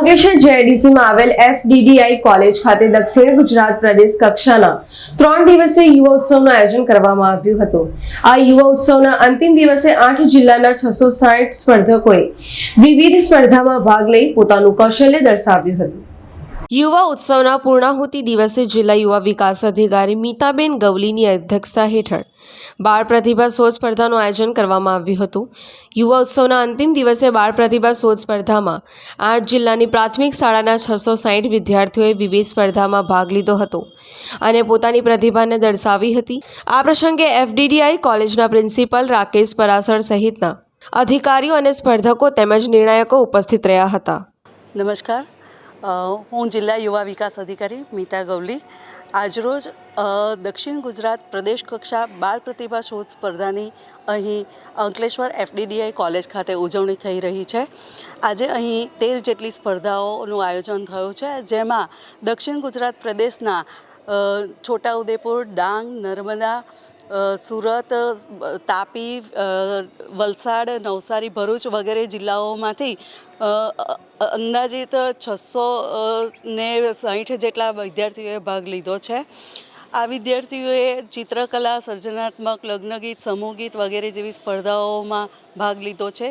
અંકલેશ્વર જેઆઈડીસીમાં આવેલ FDDI college ખાતે દક્ષિણ ગુજરાત પ્રદેશ કક્ષાના 3 દિવસીય યુવા ઉત્સવનું આયોજન કરવામાં આવ્યું હતું। આ યુવા ઉત્સવના અંતિમ દિવસે 8 જિલ્લાના 660 સ્પર્ધકોએ વિવિધ સ્પર્ધામાં ભાગ લઈ પોતાનું કૌશલ્ય દર્શાવ્યું હતું। યુવા ઉત્સવના પૂર્ણાહુતિ દિવસે જિલ્લા યુવા વિકાસ અધિકારી મીતાબેન ગવલીની અધ્યક્ષતા હેઠળ બાળ પ્રતિભા શોધ સ્પર્ધાનું આયોજન કરવામાં આવ્યું હતું। યુવા ઉત્સવના અંતિમ દિવસે બાળ પ્રતિભા શોધ સ્પર્ધામાં 8 જિલ્લાની પ્રાથમિક શાળાના 660 વિદ્યાર્થીઓએ વિવિધ સ્પર્ધામાં ભાગ લીધો હતો અને પોતાની પ્રતિભાને દર્શાવી હતી। આ પ્રસંગે એફડીડીઆઈ કોલેજના પ્રિન્સિપલ રાકેશ પરાસર સહિતના અધિકારીઓ અને સ્પર્ધકો તેમજ નિર્ણાયકો ઉપસ્થિત રહ્યા હતા। નમસ્કાર, હું જિલ્લા યુવા વિકાસ અધિકારી મીતા ગવલી। આજરોજ દક્ષિણ ગુજરાત પ્રદેશ કક્ષા બાળ પ્રતિભા શોધ સ્પર્ધાની અહીં અંકલેશ્વર એફડીડીઆઈ કોલેજ ખાતે ઉજવણી થઈ રહી છે। આજે અહીં 13 જેટલી સ્પર્ધાઓનું આયોજન થયું છે, જેમાં દક્ષિણ ગુજરાત પ્રદેશના છોટાઉદેપુર, ડાંગ, નર્મદા, સુરત, તાપી, વલસાડ, નવસારી, ભરૂચ વગેરે જિલ્લાઓમાંથી અંદાજિત 660 જેટલા વિદ્યાર્થીઓએ ભાગ લીધો છે। આ વિદ્યાર્થીઓએ ચિત્રકલા, સર્જનાત્મક, લગ્નગીત, સમૂહગીત વગેરે જેવી સ્પર્ધાઓમાં ભાગ લીધો છે।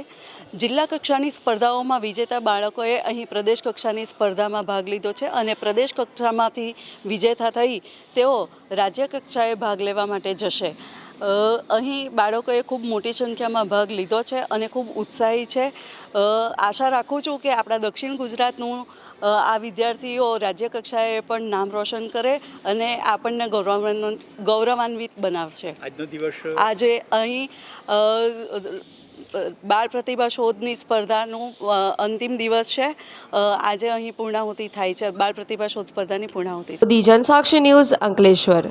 જિલ્લા કક્ષાની સ્પર્ધાઓમાં વિજેતા બાળકોએ અહીં પ્રદેશ કક્ષાની સ્પર્ધામાં ભાગ લીધો છે અને પ્રદેશ કક્ષામાંથી વિજેતા થઈ તેઓ રાજ્ય કક્ષાએ ભાગ લેવા માટે જશે। અહીં બાળકોએ ખૂબ મોટી સંખ્યામાં ભાગ લીધો છે અને ખૂબ ઉત્સાહી છે। આશા રાખું છું કે આપણા દક્ષિણ ગુજરાતનું આ વિદ્યાર્થીઓ રાજ્ય કક્ષાએ પણ નામ રોશન કરે અને આપણને ગૌરવાન્વિત બનાવશે। આજે અહીં બાળ પ્રતિભા શોધની સ્પર્ધાનું અંતિમ દિવસ છે। આજે અહીં પૂર્ણાહુતિ થાય છે, બાળ પ્રતિભા શોધ સ્પર્ધાની પૂર્ણાહુતિ। જનસાક્ષી ન્યૂઝ, અંકલેશ્વર।